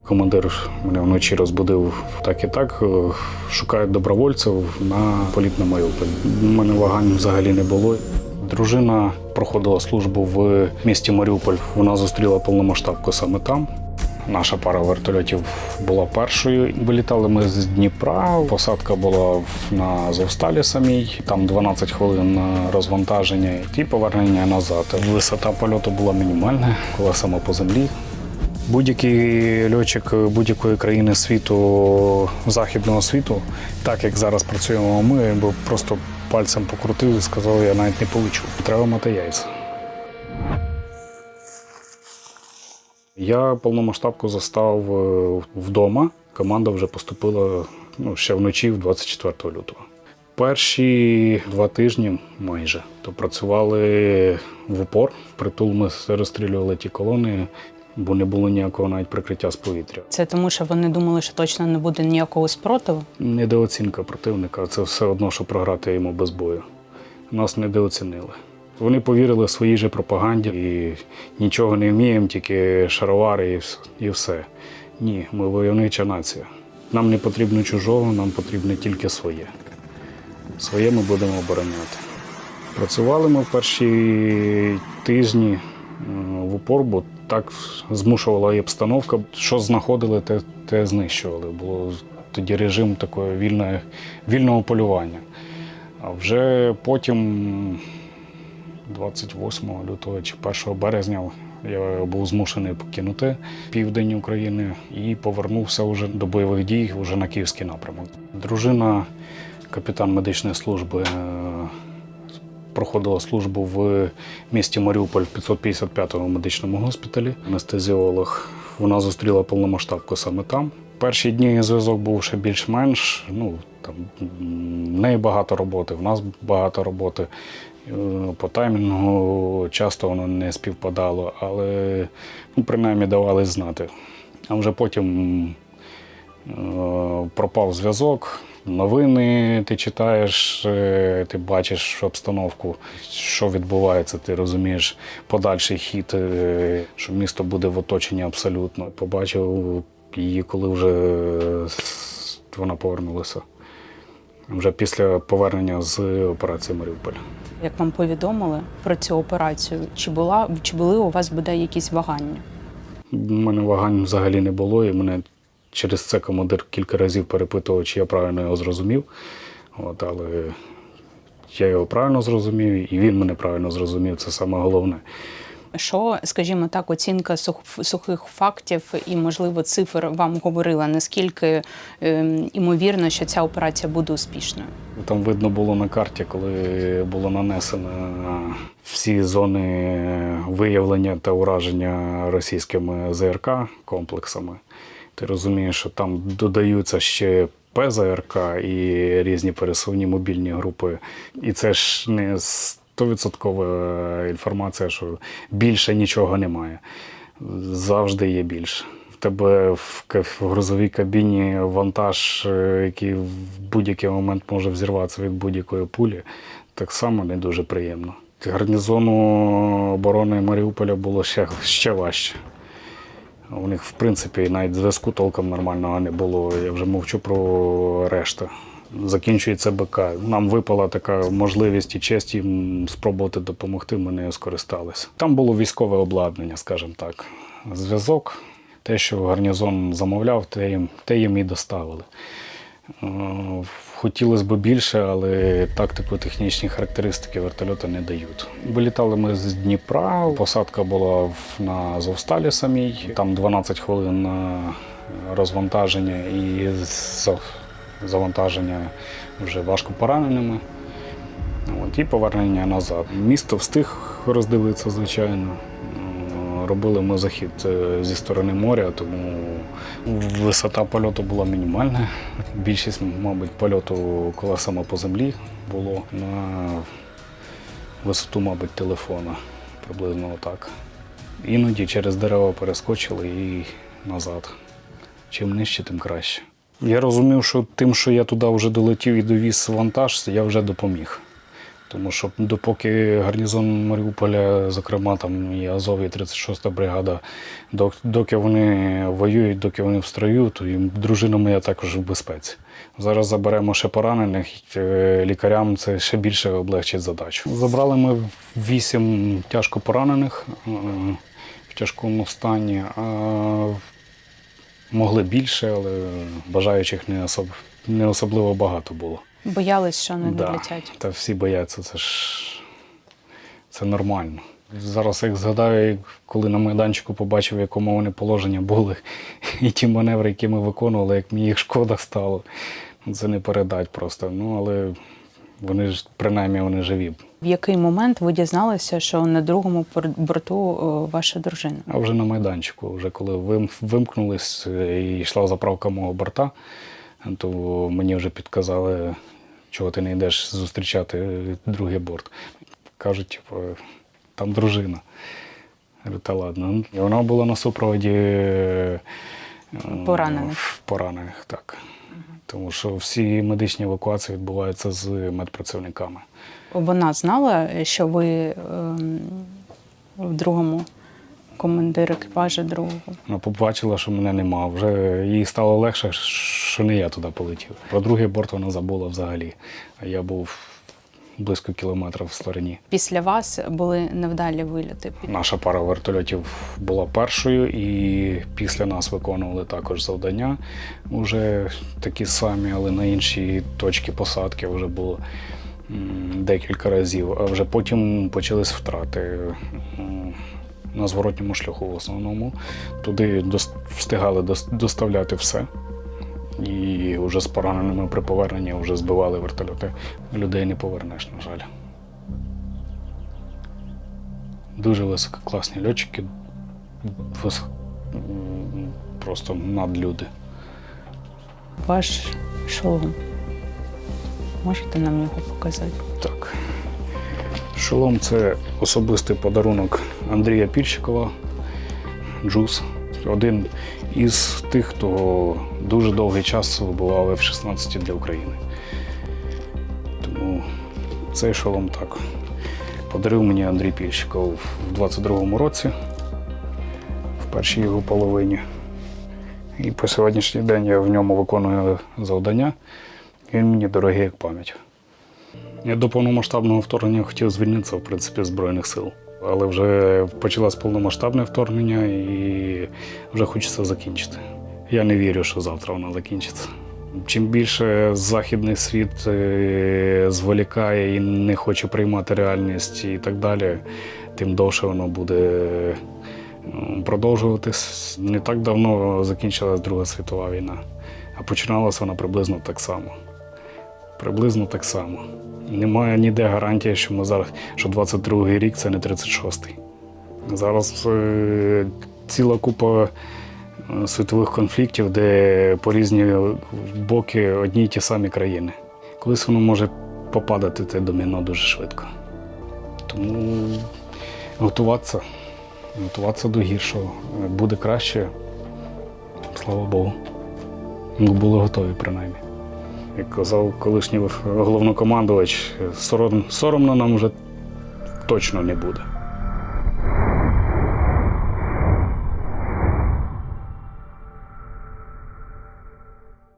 Командир мене вночі розбудив так і так, шукають добровольців на політ на Маріуполь. У мене вагань взагалі не було. Дружина проходила службу в місті Маріуполь, вона зустріла повномасштабку саме там. Наша пара вертольотів була першою. Вилітали ми з Дніпра, посадка була на Азовсталі самій, там 12 хвилин на розвантаження і повернення назад. Висота польоту була мінімальна, колесами по землі. Будь-який льотчик будь-якої країни світу, західного світу, так як зараз працюємо ми, бо просто пальцем покрутив і сказав, я навіть не полечу. Треба мати яйця. Я повномасштабку застав вдома. Команда вже поступила ще вночі, 24 лютого. Перші 2 тижні майже то працювали в упор. Впритул ми розстрілювали ті колони, бо не було ніякого навіть прикриття з повітря. Це тому, що вони думали, що точно не буде ніякого спротиву? Недооцінка противника – це все одно, що програти йому без бою. Нас недооцінили. Вони повірили своїй же пропаганді і нічого не вміємо, тільки шаровари і все. Ні, ми войовнича нація. Нам не потрібно чужого, нам потрібно тільки своє. Своє ми будемо обороняти. Працювали ми в перші тижні в упор, бо так змушувала і обстановка. Що знаходили, те знищували. Було тоді режим такого вільного полювання. А вже потім, 28 лютого чи 1 березня, я був змушений покинути південь України і повернувся вже до бойових дій вже на Київський напрямок. Дружина, капітан медичної служби, проходила службу в місті Маріуполь в 555-му медичному госпіталі. Анестезіолог. Вона зустріла повномасштабку саме там. Перші дні зв'язок був ще більш-менш. В неї багато роботи, в нас багато роботи. По таймінгу часто воно не співпадало, але принаймні давали знати. А вже потім пропав зв'язок. Новини ти читаєш, ти бачиш обстановку, що відбувається, ти розумієш подальший хід, що місто буде в оточенні абсолютно. Побачив її, коли вже вона повернулася. Вже після повернення з операції «Маріуполь». Як вам повідомили про цю операцію, чи були у вас бодай якісь вагання? У мене вагань взагалі не було, і мене через це командир кілька разів перепитував, чи я правильно його зрозумів. Але я його правильно зрозумів, і він мене правильно зрозумів, це саме головне. Що, скажімо так, оцінка сухих фактів і, можливо, цифр вам говорила, наскільки ймовірно, що ця операція буде успішною? Там видно було на карті, коли було нанесено всі зони виявлення та ураження російськими ЗРК комплексами. Ти розумієш, що там додаються ще ПЗРК і різні пересувні мобільні групи. І це ж не 100% інформація, що більше нічого немає. Завжди є більше. В тебе в грузовій кабіні вантаж, який в будь-який момент може взірватися від будь-якої пулі, так само не дуже приємно. Гарнізону оборони Маріуполя було ще важче. У них, в принципі, навіть зв'язку толком нормального не було. Я вже мовчу про решту. Закінчується БК. Нам випала така можливість і честь їм спробувати допомогти, ми нею скористалися. Там було військове обладнання, скажімо так. Зв'язок, те, що гарнізон замовляв, те їм і доставили. Хотілося б більше, але тактико-технічні характеристики вертольота не дають. Вилітали ми з Дніпра, посадка була на Азовсталі самій, там 12 хвилин на розвантаження і завантаження вже важко пораненими. І повернення назад. Місто встиг роздивитися, звичайно. Робили ми захід зі сторони моря, тому висота польоту була мінімальна. Більшість, мабуть, польоту колесами по землі було на висоту, мабуть, телефона, приблизно отак. Іноді через дерева перескочили і назад. Чим нижче, тим краще. Я розумів, що тим, що я туди вже долетів і довіз вантаж, я вже допоміг. Тому що допоки гарнізон Маріуполя, зокрема там і Азов, і 36-та бригада, доки вони воюють, доки вони в строю, то і дружина моя також в безпеці. Зараз заберемо ще поранених, лікарям це ще більше облегчить задачу. Забрали ми 8 тяжко поранених в тяжкому стані. Могли більше, але бажаючих не особливо багато було. Боялись, що не Да, долетять. та всі бояться, це нормально. Зараз, як згадаю, коли на майданчику побачив, в якому вони положення були, і ті маневри, які ми виконували, як мені їх шкода стало, це не передать просто. Ну, але вони ж, принаймні, вони живі. В який момент ви дізналися, що на другому борту ваша дружина? А вже на майданчику, вже коли вимкнулись і йшла заправка мого борта, то мені вже підказали, чого ти не йдеш зустрічати другий борт. Кажуть, типу, там дружина. Я говорю, та ладно. І вона була на супроводі поранених, так. Тому що всі медичні евакуації відбуваються з медпрацівниками. Вона знала, що ви в другому, командир екіпажу другого? Вона побачила, що мене нема. Вже їй стало легше, що не я туди полетів. Про другий борт вона забула взагалі. А я був близько кілометра в стороні. Після вас були невдалі вильоти? Наша пара вертольотів була першою, і після нас виконували також завдання. Уже такі самі, але на інші точки посадки вже було декілька разів. А вже потім почались втрати на зворотньому шляху в основному. Туди встигали доставляти все. І вже з пораненими при поверненні вже збивали вертольоти. Людей не повернеш, на жаль. Дуже висококласні льотчики, просто надлюди. Ваш шолом. Можете нам його показати? Так. Шолом – це особистий подарунок Андрія Пільщикова, Джуз. Один із тих, хто дуже довгий час вибивав F-16 для України. Тому цей шолом так подарив мені Андрій Пільщиков в 22-му році, в першій його половині. І по сьогоднішній день я в ньому виконую завдання. Він мені дорогий як пам'ять. Я до повномасштабного вторгнення хотів звільнитися, в принципі, з Збройних сил. Але вже почалось повномасштабне вторгнення і вже хочеться закінчити. Я не вірю, що завтра воно закінчиться. Чим більше західний світ зволікає і не хоче приймати реальність і так далі, тим довше воно буде продовжуватись. Не так давно закінчилась Друга світова війна, а починалася вона приблизно так само. Приблизно так само. Немає ніде гарантії, що ми зараз, що 22-й рік – це не 36-й. Зараз ціла купа світових конфліктів, де по різні боки одні й ті самі країни. Колись воно може попадати, те доміно, дуже швидко. Тому готуватися до гіршого. Буде краще, слава Богу. Ми були готові, принаймні. Як казав колишній головнокомандувач, соромно нам вже точно не буде.